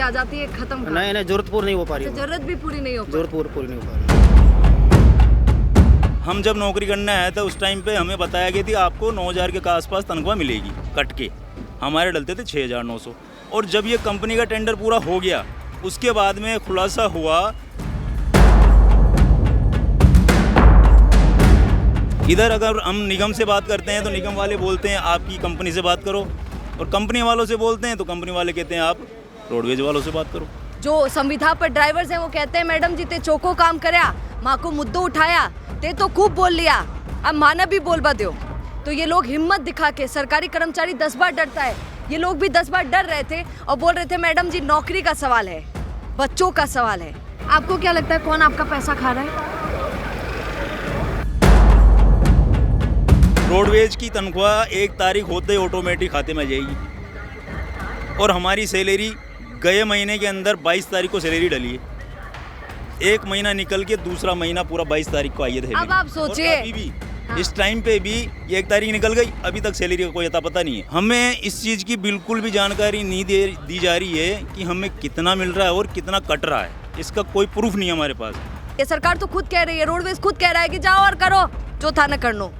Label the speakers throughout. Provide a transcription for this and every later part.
Speaker 1: आ जाती है खत्म कर।
Speaker 2: नहीं जरूरत पूरी नहीं हो पा रही,
Speaker 1: जरूरत भी पूरी नहीं हो पा
Speaker 2: जरूरत पूरी नहीं हो पा रही।
Speaker 3: हम जब नौकरी करने आए थे उस टाइम पे हमें बताया गया थी आपको 9,000 के आसपास तनख्वाह मिलेगी कट के, हमारे डलते थे 6,900। और जब ये कंपनी का टेंडर पूरा हो गया उसके बाद में खुलासा हुआ, इधर अगर हम निगम से बात करते हैं तो निगम वाले बोलते हैं आपकी कंपनी से बात करो, और कंपनी वालों से बोलते हैं तो कंपनी वाले कहते हैं आप रोडवेज वालों से बात करो।
Speaker 1: जो संविधा पर ड्राइवर्स हैं वो कहते हैं मैडम जी ते चोको काम करया, माँ को मुद्दो उठाया, ते तो खूब बोल लिया, अब माना भी बोलबा दो। तो ये लोग हिम्मत दिखा के, सरकारी कर्मचारी 10 बार डरता है, ये लोग भी 10 बार डर रहे थे और बोल रहे थे मैडम जी नौकरी का सवाल है, बच्चों का सवाल है। आपको क्या लगता है कौन आपका पैसा खा रहा है?
Speaker 3: रोडवेज की तनख्वाह 1 तारीख होते ही ऑटोमेटिक खाते में आ जाएगी, और हमारी सैलरी गए महीने के अंदर 22 तारीख को सैलरी डली है। 1 महीना निकल के दूसरा महीना पूरा 22 तारीख को आई है।
Speaker 1: अब आप सोचिए,
Speaker 3: अभी भी इस टाइम पे भी 1 तारीख निकल गई, अभी तक सैलरी का कोई अता पता नहीं है। हमें इस चीज़ की बिल्कुल भी जानकारी नहीं दी जा रही है कि हमें कितना मिल रहा है और कितना कट रहा है, इसका कोई प्रूफ नहीं है हमारे पास।
Speaker 1: ये सरकार तो खुद कह रही है, रोडवेज खुद कह रहा है कि जाओ और करो जो था न कर लो,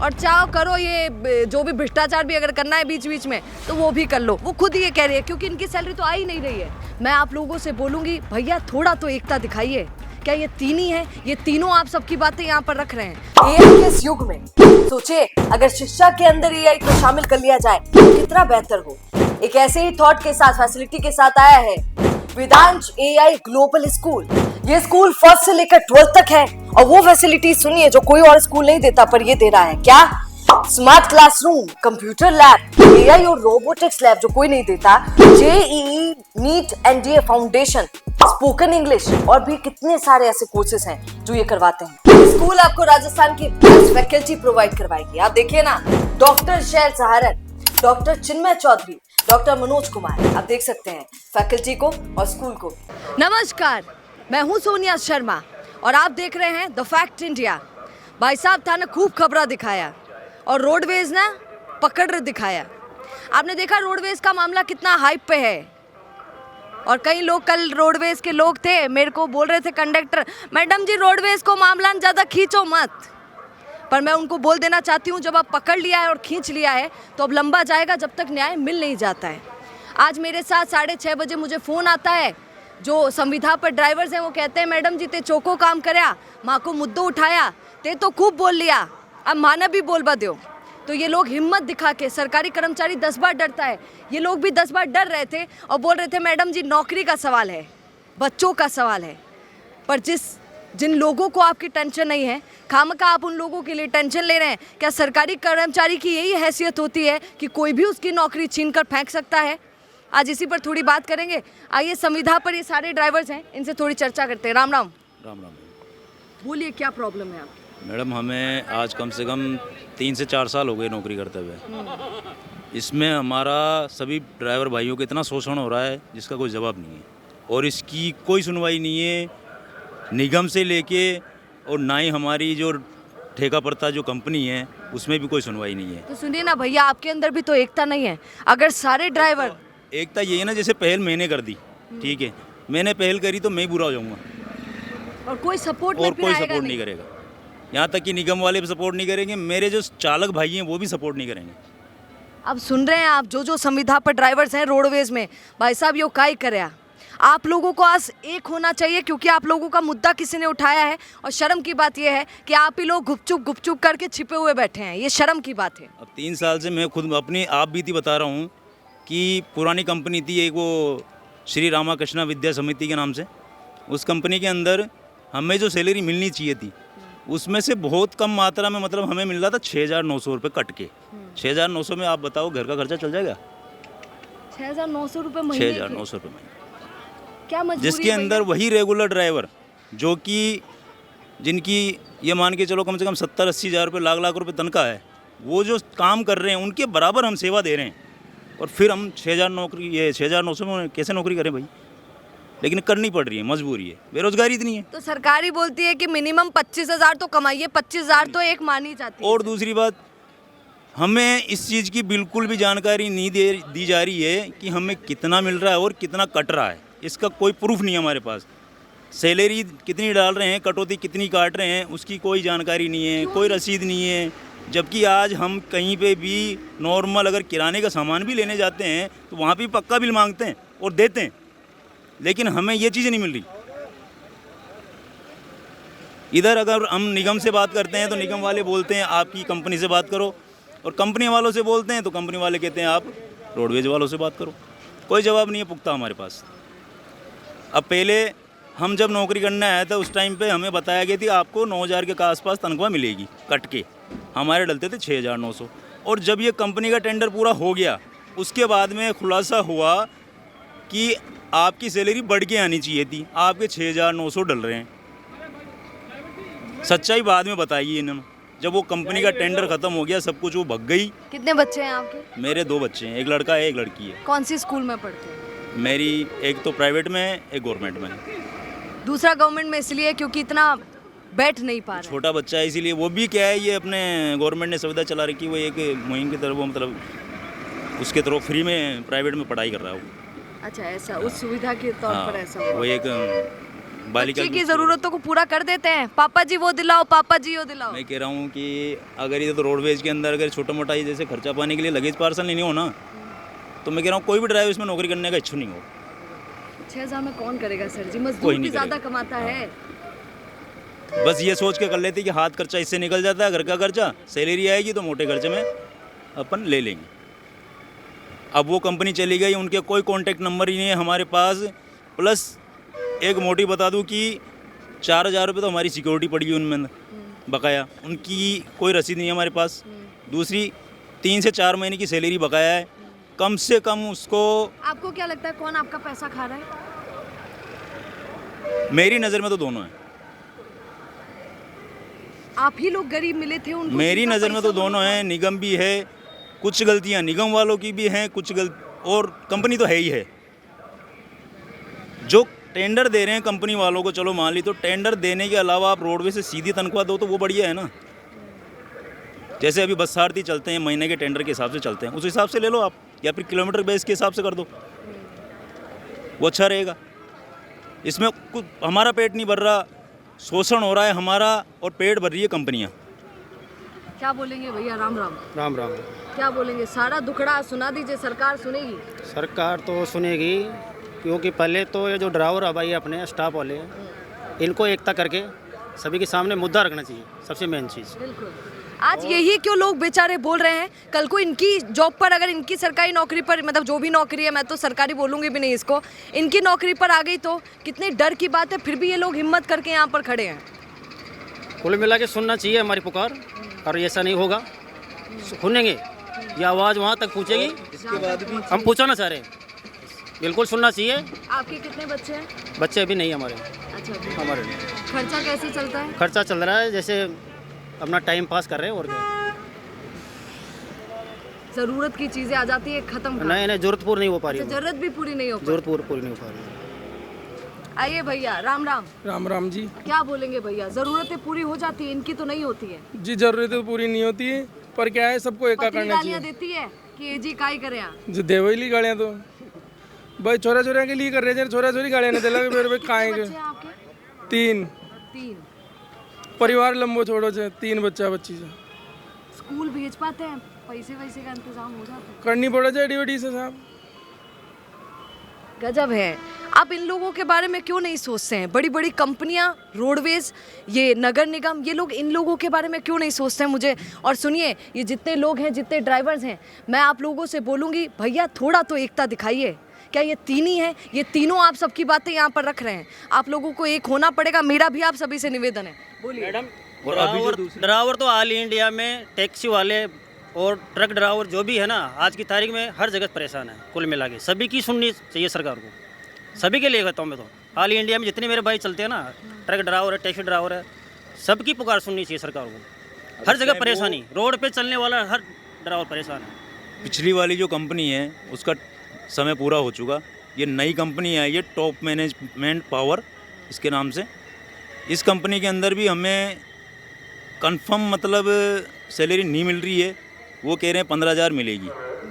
Speaker 1: और चाहो करो ये जो भी भ्रष्टाचार भी अगर करना है बीच बीच में तो वो भी कर लो, वो खुद ही ये कह रही है, क्योंकि इनकी सैलरी तो आ ही नहीं रही है। मैं आप लोगों से बोलूँगी भैया थोड़ा तो एकता दिखाइए, क्या ये तीन ही है? ये तीनों आप सबकी बातें यहाँ पर रख रहे हैं। एआई के इस युग में सोचिए अगर शिक्षा के अंदर एआई को शामिल कर लिया जाए तो कितना बेहतर हो। एक ऐसे ही थॉट के साथ, फैसिलिटी के साथ आया है वेदांश एआई ग्लोबल स्कूल। ये स्कूल 1st से लेकर 12th तक है, और वो फैसिलिटी सुनिए जो कोई और स्कूल नहीं देता, पर ये दे रहा है। क्या? Smart classroom, computer lab, AI और रोबोटिक्स लैब जो कोई नहीं देता, JEE, NEET, NDA foundation, spoken English, और भी कितने सारे ऐसे कोर्सेज हैं जो ये करवाते हैं। स्कूल आपको राजस्थान की बेस्ट फैकल्टी प्रोवाइड करवाएगी। आप देखिए ना, डॉक्टर शैल सहारन, डॉक्टर चिन्मय चौधरी, डॉक्टर मनोज कुमार, आप देख सकते हैं फैकल्टी को और स्कूल को। नमस्कार, मैं हूं सोनिया शर्मा और आप देख रहे हैं द फैक्ट इंडिया। भाई साहब था ना खूब खबरा दिखाया और रोडवेज ना पकड़ दिखाया। आपने देखा रोडवेज का मामला कितना हाइप पे है, और कई लोग कल रोडवेज के लोग थे मेरे को बोल रहे थे कंडक्टर, मैडम जी रोडवेज को मामला ज़्यादा खींचो मत। पर मैं उनको बोल देना चाहती हूँ जब आप पकड़ लिया है और खींच लिया है तो अब लंबा जाएगा जब तक न्याय मिल नहीं जाता है। आज मेरे साथ 6:30 बजे मुझे फ़ोन आता है, जो संविधा पर ड्राइवर्स हैं वो कहते हैं मैडम जी ते चोको काम करया, माँ को मुद्दो उठाया, ते तो खूब बोल लिया, अब माना भी बोलबा दो। तो ये लोग हिम्मत दिखा के, सरकारी कर्मचारी 10 बार डरता है, ये लोग भी 10 बार डर रहे थे और बोल रहे थे मैडम जी नौकरी का सवाल है, बच्चों का सवाल है। पर जिन लोगों को आपकी टेंशन नहीं है, खामखा आप उन लोगों के लिए टेंशन ले रहे हैं। क्या सरकारी कर्मचारी की यही हैसियत होती है कि कोई भी उसकी नौकरी छीन कर फेंक सकता है? आज इसी पर थोड़ी बात करेंगे। आइए संविधा पर ये सारे ड्राइवर्स हैं, इनसे थोड़ी चर्चा करते हैं। राम राम।
Speaker 3: राम राम।
Speaker 1: बोलिए क्या प्रॉब्लम है आपकी?
Speaker 3: मैडम हमें आज कम से कम 3 से 4 साल हो गए नौकरी करते हुए। इसमें हमारा सभी ड्राइवर भाइयों को इतना शोषण हो रहा है जिसका कोई जवाब नहीं है, और इसकी कोई सुनवाई नहीं है निगम से लेके, और ना ही हमारी जो ठेका पड़ता जो कंपनी है उसमें भी कोई सुनवाई नहीं है।
Speaker 1: तो सुनिए ना भैया, आपके अंदर भी तो एकता नहीं है। अगर सारे ड्राइवर,
Speaker 3: एकता ये है ना, जैसे पहल मैंने कर दी, ठीक है, मैंने पहल करी तो मैं ही बुरा हो जाऊँगा,
Speaker 1: और कोई सपोर्ट
Speaker 3: और कोई सपोर्ट नहीं करेगा। यहाँ तक कि निगम वाले भी सपोर्ट नहीं करेंगे, मेरे जो चालक भाई हैं वो भी सपोर्ट नहीं करेंगे।
Speaker 1: अब सुन रहे हैं आप, जो संविधा पर ड्राइवर्स हैं रोडवेज में, भाई साहब यो काई करे। आप लोगों को आज एक होना चाहिए, क्योंकि आप लोगों का मुद्दा किसी ने उठाया है, और शर्म की बात यह है कि आप ही लोग गुपचुप करके छिपे हुए बैठे हैं। ये शर्म की बात है।
Speaker 3: अब 3 साल से मैं खुद अपनी आप बीती बता रहा हूँ कि पुरानी कंपनी थी एक, वो श्री रामाकृष्णा विद्या समिति के नाम से, उस कंपनी के अंदर हमें जो सैलरी मिलनी चाहिए थी उसमें से बहुत कम मात्रा में, मतलब हमें मिल रहा था 6,900 रुपये कट के। 6,900 में आप बताओ घर का खर्चा चल जाएगा?
Speaker 1: 6,900 रुपये महीने?
Speaker 3: 6,900 रुपये महीने।
Speaker 1: क्या मजबूरी?
Speaker 3: जिसके अंदर वही रेगुलर ड्राइवर जो कि जिनकी ये मान के चलो कम से कम 70-80 हज़ार रुपये, लाख रुपये तनख्वाह है, वो जो काम कर रहे हैं उनके बराबर हम सेवा दे रहे हैं, और फिर हम 6,900 में कैसे नौकरी करें भाई? लेकिन करनी पड़ रही है, मजबूरी है, बेरोजगारी इतनी है।
Speaker 1: तो सरकारी बोलती है कि मिनिमम 25,000 तो कमाइए, 25,000 तो एक मानी जाती है।
Speaker 3: और दूसरी बात, हमें इस चीज़ की बिल्कुल भी जानकारी नहीं दी जा रही है कि हमें कितना मिल रहा है और कितना कट रहा है। इसका कोई प्रूफ नहीं है हमारे पास। सैलरी कितनी डाल रहे हैं, कटौती कितनी काट रहे हैं, उसकी कोई जानकारी नहीं है, कोई रसीद नहीं है। जबकि आज हम कहीं पे भी नॉर्मल अगर किराने का सामान भी लेने जाते हैं तो वहाँ भी पक्का बिल मांगते हैं और देते हैं, लेकिन हमें ये चीज़ें नहीं मिल रही। इधर अगर हम निगम से बात करते हैं तो निगम वाले बोलते हैं आपकी कंपनी से बात करो, और कंपनी वालों से बोलते हैं तो कंपनी वाले कहते हैं आप रोडवेज वालों से बात करो। कोई जवाब नहीं है पुख्ता हमारे पास। अब पहले हम जब नौकरी करने आया था उस टाइम पे हमें बताया गया थी आपको 9,000 के आसपास तनख्वाह मिलेगी कट के, हमारे डलते थे 6,900। और जब ये कंपनी का टेंडर पूरा हो गया उसके बाद में खुलासा हुआ कि आपकी सैलरी बढ़ के आनी चाहिए थी, आपके 6,900 डल रहे हैं। सच्चाई बाद में बताई इन्होंने। जब वो कंपनी का टेंडर खत्म हो गया, सब कुछ वो भग गई।
Speaker 1: कितने बच्चे हैं आपके?
Speaker 3: मेरे 2 बच्चे हैं, एक लड़का है एक लड़की है।
Speaker 1: कौन सी स्कूल में पढ़ते हैं?
Speaker 3: मेरी एक तो प्राइवेट में है, एक गवर्नमेंट में है।
Speaker 1: दूसरा गवर्नमेंट में इसलिए क्योंकि इतना बैठ नहीं पा रहे।
Speaker 3: छोटा बच्चा है इसीलिए। वो भी क्या है, ये अपने गवर्नमेंट ने सुविधा चला रखी, वो एक मुहिम की तरफ, वो मतलब उसके थ्रू फ्री में प्राइवेट में पढ़ाई कर रहा है वो।
Speaker 1: अच्छा, ऐसा उस सुविधा के तौर पर ऐसा हुआ।
Speaker 3: वो एक बालिका
Speaker 1: बच्चे की ज़रूरतों को पूरा कर देते हैं, पापा जी वो दिलाओ, पापा जी वो दिलाओ।
Speaker 3: मैं कह रहा हूँ कि अगर ये तो रोडवेज के अंदर अगर छोटा मोटा ये जैसे खर्चा पाने के लिए लगेज पार्सल नहीं हो ना, तो मैं कह रहा हूँ कोई भी ड्राइवर इसमें नौकरी करने का इच्छुक नहीं हो।
Speaker 1: 6,000 में कौन करेगा सर जी?
Speaker 3: कोई
Speaker 1: मजदूर
Speaker 3: नहीं
Speaker 1: भी ज़्यादा
Speaker 3: करेगा।
Speaker 1: कमाता है।
Speaker 3: बस ये सोच के कर लेते कि हाथ खर्चा इससे निकल जाता है, घर का खर्चा, सैलरी आएगी तो मोटे खर्चे में अपन ले लेंगे। अब वो कंपनी चली गई, उनके कोई कॉन्टैक्ट नंबर ही नहीं है हमारे पास। प्लस एक मोटी बता दूं कि 4,000 रुपये तो हमारी सिक्योरिटी पड़ी है उनमें बकाया, उनकी कोई रसीद नहीं है हमारे पास। दूसरी 3 से 4 महीने की सैलरी बकाया है, कम से कम उसको।
Speaker 1: आपको क्या लगता है कौन आपका पैसा खा रहा है?
Speaker 3: मेरी नज़र में तो दोनों हैं।
Speaker 1: आप ही लोग गरीब मिले थे उनको?
Speaker 3: मेरी
Speaker 1: जिनका
Speaker 3: नज़र में
Speaker 1: पैसा
Speaker 3: तो दोनों हैं। निगम भी है, कुछ गलतियां निगम वालों की भी हैं, कुछ और कंपनी तो है ही है। जो टेंडर दे रहे हैं कंपनी वालों को, चलो मान ली, तो टेंडर देने के अलावा आप रोडवे से सीधी तनख्वाह दो तो वो बढ़िया है ना। जैसे अभी बस सारथी चलते हैं, महीने के टेंडर के हिसाब से चलते हैं, उस हिसाब से ले लो आप, या फिर किलोमीटर बेस के हिसाब से कर दो, वो अच्छा रहेगा। इसमें कुछ हमारा पेट नहीं भर रहा, शोषण हो रहा है हमारा, और पेट भर रही है कंपनियाँ।
Speaker 1: क्या बोलेंगे भैया? राम राम।
Speaker 2: राम राम।
Speaker 1: क्या बोलेंगे? सारा दुखड़ा सुना दीजिए, सरकार सुनेगी।
Speaker 2: सरकार तो सुनेगी, क्योंकि पहले तो ये जो ड्राइवर है भाई अपने स्टाफ वाले, इनको एकता करके सभी के सामने मुद्दा रखना चाहिए, सबसे मेन चीज़।
Speaker 1: बिल्कुल। आज यही क्यों लोग बेचारे बोल रहे हैं, कल को इनकी जॉब पर, अगर इनकी सरकारी नौकरी पर, मतलब जो भी नौकरी है, मैं तो सरकारी बोलूँगी भी नहीं इसको, इनकी नौकरी पर आ गई तो कितने डर की बात है। फिर भी ये लोग हिम्मत करके यहाँ पर खड़े हैं।
Speaker 2: कुल मिला के सुनना चाहिए हमारी पुकार, और ऐसा नहीं होगा सुनेंगे, ये आवाज़ वहाँ तक पूछेगी।
Speaker 1: इसके बाद भी
Speaker 2: हम पूछना चाह रहे हैं, बिल्कुल सुनना चाहिए।
Speaker 1: आपके कितने बच्चे हैं?
Speaker 2: बच्चे अभी नहीं हमारे।
Speaker 1: अच्छा,
Speaker 2: हमारे
Speaker 1: खर्चा कैसे चलता है?
Speaker 2: खर्चा चल रहा है, जैसे अपना टाइम पास कर रहे हैं और क्या।
Speaker 1: जरूरत की चीजें आ जाती है, खत्म कर।
Speaker 2: नहीं नहीं, जरूरत पूरी नहीं हो पा रही है।
Speaker 1: जरूरत भी पूरी नहीं हो
Speaker 2: जरूरत पूरी नहीं हो पा रही है।
Speaker 1: आइए भैया, राम राम।
Speaker 4: राम राम जी।
Speaker 1: क्या बोलेंगे भैया? जरूरतें पूरी हो जाती है, इनकी तो नहीं होती है।
Speaker 4: जी जरूरतें तो पूरी नहीं होती है, पर क्या है सबको एका
Speaker 1: पत्नी
Speaker 4: करना
Speaker 1: गालियां
Speaker 4: चाहिए।
Speaker 1: देती है कि ये जी काई करे यहाँ।
Speaker 4: जो देवली गाड़ियाँ तो भाई छोरा छोरा के लिए कर रहे हैं, छोरा छोरी गाड़ियाँ नहीं दिला मेरे पे खाएंगे।
Speaker 1: बच्चे हैं आपके?
Speaker 4: 3
Speaker 1: 3।
Speaker 4: परिवार लंबो छोड़ो से 3 बच्चा बच्ची से
Speaker 1: स्कूल भेज पाते हैं? पैसे वैसे का इंतजाम हो जाता है?
Speaker 4: करनी पड़ा जाए ड्यूटी से साहब।
Speaker 1: गजब है। आप इन लोगों के बारे में क्यों नहीं सोचते हैं? बड़ी बड़ी कंपनियां, रोडवेज, ये नगर निगम, ये लोग इन लोगों के बारे में क्यों नहीं सोचते हैं? मुझे और सुनिए, ये जितने लोग हैं, जितने ड्राइवर्स हैं, मैं आप लोगों से बोलूँगी भैया थोड़ा तो एकता दिखाइए। क्या ये 3 ही हैं? ये तीनों आप सबकी बातें यहाँ पर रख रहे हैं। आप लोगों को एक होना पड़ेगा। मेरा भी आप सभी से निवेदन है, बोलिए।
Speaker 2: मैडम, ड्राइवर तो ऑल इंडिया में टैक्सी वाले और ट्रक ड्राइवर जो भी है ना, आज की तारीख में हर जगह परेशान है। कुल मिला के सभी की सुननी चाहिए सरकार को, सभी के लिए कहता हूँ मैं तो। ऑल इंडिया में जितने मेरे भाई चलते हैं ना, ट्रक ड्राइवर है, टैक्सी ड्राइवर है, सबकी पुकार सुननी चाहिए सरकार को। हर जगह परेशानी, रोड पे चलने वाला हर ड्राइवर परेशान है।
Speaker 3: पिछली वाली जो कंपनी है उसका समय पूरा हो चुका। ये नई कंपनी है, ये टॉप मैनेजमेंट पावर इसके नाम से। इस कंपनी के अंदर भी हमें कंफर्म मतलब सैलरी नहीं मिल रही है। वो कह रहे हैं 15,000 मिलेगी।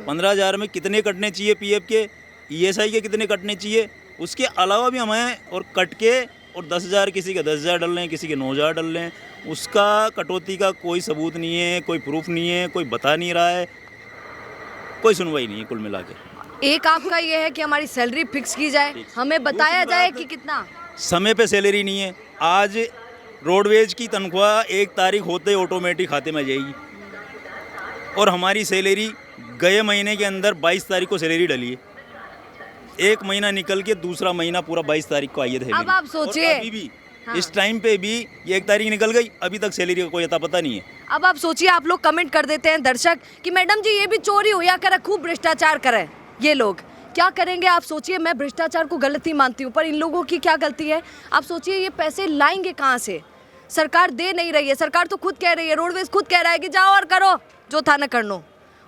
Speaker 3: 15,000 में कितने कटने चाहिए पीएफ के, ईएसआई के कितने कटने चाहिए, उसके अलावा भी हमें और कट के और 10,000 किसी के 10,000 डल लें, किसी के 9,000 डल लें, उसका कटौती का कोई सबूत नहीं है, कोई प्रूफ नहीं है, कोई बता नहीं रहा है, कोई सुनवाई नहीं है कुल मिला के।
Speaker 1: एक आपका ये है कि हमारी सैलरी फिक्स की जाए, हमें बताया जाए कि कितना
Speaker 3: समय पे सैलरी नहीं है। आज रोडवेज की तनख्वाह 1 तारीख होते ही ऑटोमेटिक खाते में जाएगी और हमारी सैलरी गए महीने के अंदर 22 तारीख को सैलरी डली है। 1 महीना निकल के दूसरा महीना पूरा 22 तारीख को आई है।
Speaker 1: अब आप सोचिए,
Speaker 3: अभी भी इस टाइम पे भी ये 1 तारीख निकल गई, अभी तक सैलरी का कोई अता पता नहीं है।
Speaker 1: अब आप सोचिए, आप लोग कमेंट कर देते हैं दर्शक कि मैडम जी ये भी चोरी हुआ करे, खूब भ्रष्टाचार करे। ये लोग क्या करेंगे आप सोचिए। मैं भ्रष्टाचार को गलती मानती हूँ, पर इन लोगों की क्या गलती है? आप सोचिए ये पैसे लाएंगे कहाँ से? सरकार दे नहीं रही है। सरकार तो खुद कह रही है, रोडवेज खुद कह रहा है कि जाओ और करो जो था न करनो,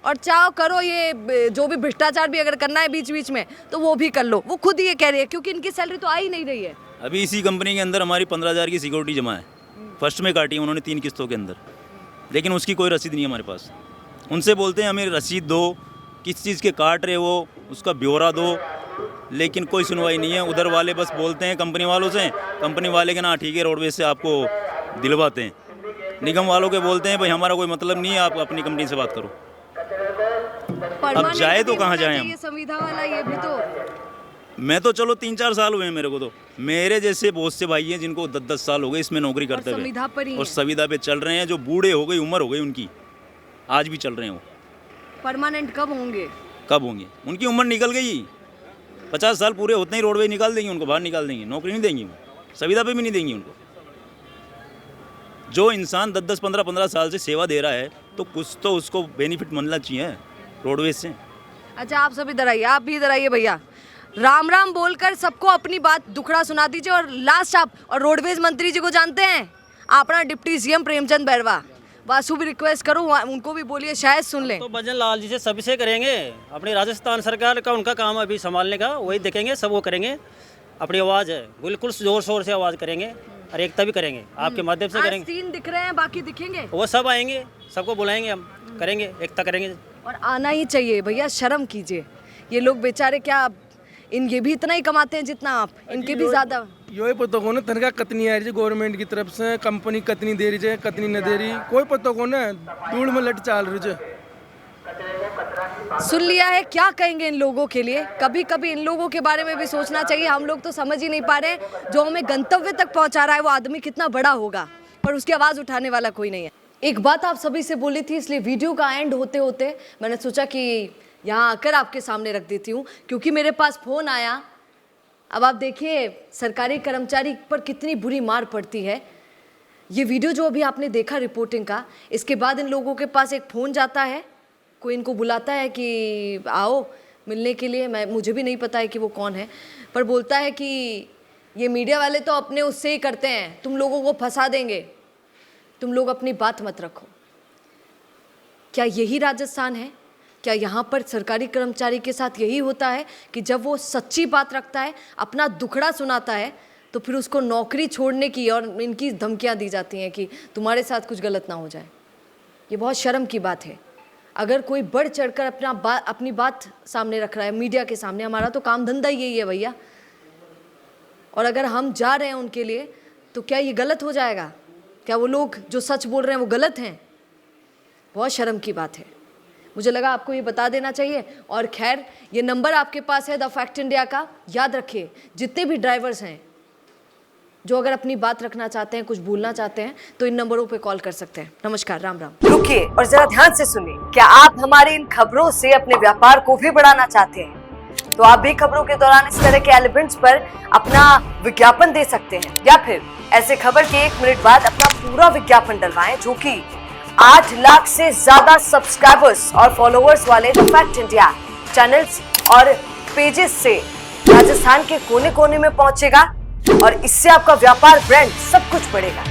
Speaker 1: और चाहो करो ये जो भी भ्रष्टाचार भी अगर करना है बीच बीच में तो वो भी कर लो। वो खुद ही ये कह रही है, क्योंकि इनकी सैलरी तो आ ही नहीं रही है।
Speaker 3: अभी इसी कंपनी के अंदर हमारी 15,000 की सिक्योरिटी जमा है, फर्स्ट में काटी है उन्होंने 3 किस्तों के अंदर, लेकिन उसकी कोई रसीद नहीं है हमारे पास। उनसे बोलते हैं हमें रसीद दो, किस चीज़ के काट रहे हो उसका ब्यौरा दो, लेकिन कोई सुनवाई नहीं है। उधर वाले बस बोलते हैं कंपनी वालों से, कंपनी वाले के ना ठीक है रोडवेज से आपको दिलवाते हैं, निगम वालों के बोलते हैं भाई हमारा कोई मतलब नहीं है, आप अपनी कंपनी से बात करो। अब जाए तो कहाँ जाएं हम?
Speaker 1: ये संविदा वाला ये भी तो,
Speaker 3: मैं तो चलो 3-4 साल हुए हैं मेरे को, तो मेरे जैसे बहुत से भाई हैं जिनको 10-10 साल हो गए इसमें नौकरी करते हुए,
Speaker 1: संविदा पर ही
Speaker 3: और संविदा पे चल रहे हैं, जो बूढ़े हो गई, उम्र हो गई उनकी, आज भी चल रहे हैं वो।
Speaker 1: परमानेंट कब होंगे?
Speaker 3: कब होंगे? उनकी उम्र निकल गई, 50 साल पूरे होते ही रोडवेज निकाल देंगे उनको, बाहर निकाल देंगे, नौकरी नहीं देंगी वो, संविदा पे भी नहीं देंगी उनको। जो इंसान 10-10, 15-15 साल से सेवा दे रहा है तो कुछ तो उसको बेनिफिट मिलना चाहिए रोडवेज से।
Speaker 1: अच्छा आप सब इधर आइए, आप भी इधर आइए भैया। राम राम बोलकर सबको अपनी बात दुखड़ा सुना दीजिए। और लास्ट आप और रोडवेज मंत्री जी को जानते हैं, अपना डिप्टी सीएम प्रेमचंद बैरवा, वासु भी रिक्वेस्ट करूँ उनको भी बोलिए, शायद सुन लें।
Speaker 2: तो भजन लाल जी से सभी से करेंगे, अपनी राजस्थान सरकार का उनका काम अभी संभालने का, वही देखेंगे, सब वो करेंगे। अपनी आवाज़ है बिल्कुल जोर शोर से आवाज़ करेंगे और एकता भी करेंगे, आपके माध्यम से करेंगे।
Speaker 1: 3 दिख रहे हैं, बाकी दिखेंगे,
Speaker 2: वो सब आएंगे, सबको बुलाएंगे, हम करेंगे, एकता करेंगे।
Speaker 1: और आना ही चाहिए भैया, शर्म कीजिए। ये लोग बेचारे क्या, ये भी इतना ही कमाते हैं जितना आप, इनके भी ज़्यादा।
Speaker 4: यो पता को ना तनख्वाह कितनी आ रही है गवर्नमेंट की तरफ से, कंपनी कितनी दे रही है कितनी न दे रही, कोई पता को ना, धूल में लट चाल रही है।
Speaker 1: सुन लिया है, क्या कहेंगे इन लोगों के लिए? कभी कभी इन लोगों के बारे में भी सोचना चाहिए। हम लोग तो समझ ही नहीं पा रहे, जो हमें गंतव्य तक पहुंचा रहा है वो आदमी कितना बड़ा होगा, पर उसकी आवाज़ उठाने वाला कोई नहीं है। एक बात आप सभी से बोली थी, इसलिए वीडियो का एंड होते होते मैंने सोचा कि यहाँ आकर आपके सामने रख देती हूँ, क्योंकि मेरे पास फ़ोन आया। अब आप देखिए सरकारी कर्मचारी पर कितनी बुरी मार पड़ती है। ये वीडियो जो अभी आपने देखा रिपोर्टिंग का, इसके बाद इन लोगों के पास एक फ़ोन जाता है, कोई इनको बुलाता है कि आओ मिलने के लिए। मुझे भी नहीं पता है कि वो कौन है, पर बोलता है कि ये मीडिया वाले तो अपने उससे ही करते हैं, तुम लोगों को फंसा देंगे, तुम लोग अपनी बात मत रखो। क्या यही राजस्थान है? क्या यहाँ पर सरकारी कर्मचारी के साथ यही होता है कि जब वो सच्ची बात रखता है, अपना दुखड़ा सुनाता है, तो फिर उसको नौकरी छोड़ने की और इनकी धमकियाँ दी जाती हैं कि तुम्हारे साथ कुछ गलत ना हो जाए? ये बहुत शर्म की बात है। अगर कोई बढ़ चढ़कर अपनी बात सामने रख रहा है मीडिया के सामने, हमारा तो काम धंधा ही यही है भैया, और अगर हम जा रहे हैं उनके लिए तो क्या ये गलत हो जाएगा? क्या वो लोग जो सच बोल रहे हैं वो गलत हैं? बहुत शर्म की बात है। मुझे लगा आपको ये बता देना चाहिए। और खैर, ये नंबर आपके पास है द फैक्ट इंडिया का, याद रखिए। जितने भी ड्राइवर्स हैं जो अगर अपनी बात रखना चाहते हैं, कुछ बोलना चाहते हैं, तो इन नंबरों पे कॉल कर सकते हैं। नमस्कार, राम राम। रुकिए और जरा ध्यान से सुनिए। क्या आप हमारी इन खबरों से अपने व्यापार को भी बढ़ाना चाहते हैं? तो आप भी खबरों के दौरान इस तरह के एलिमेंट्स पर अपना विज्ञापन दे सकते हैं, या फिर ऐसे खबर के 1 मिनट बाद अपना पूरा विज्ञापन डलवाएं, जो कि 8 लाख से ज्यादा सब्सक्राइबर्स और फॉलोअर्स वाले द फैक्ट इंडिया चैनल्स और पेजेस से राजस्थान के कोने कोने में पहुंचेगा, और इससे आपका व्यापार, ब्रांड सब कुछ बढ़ेगा।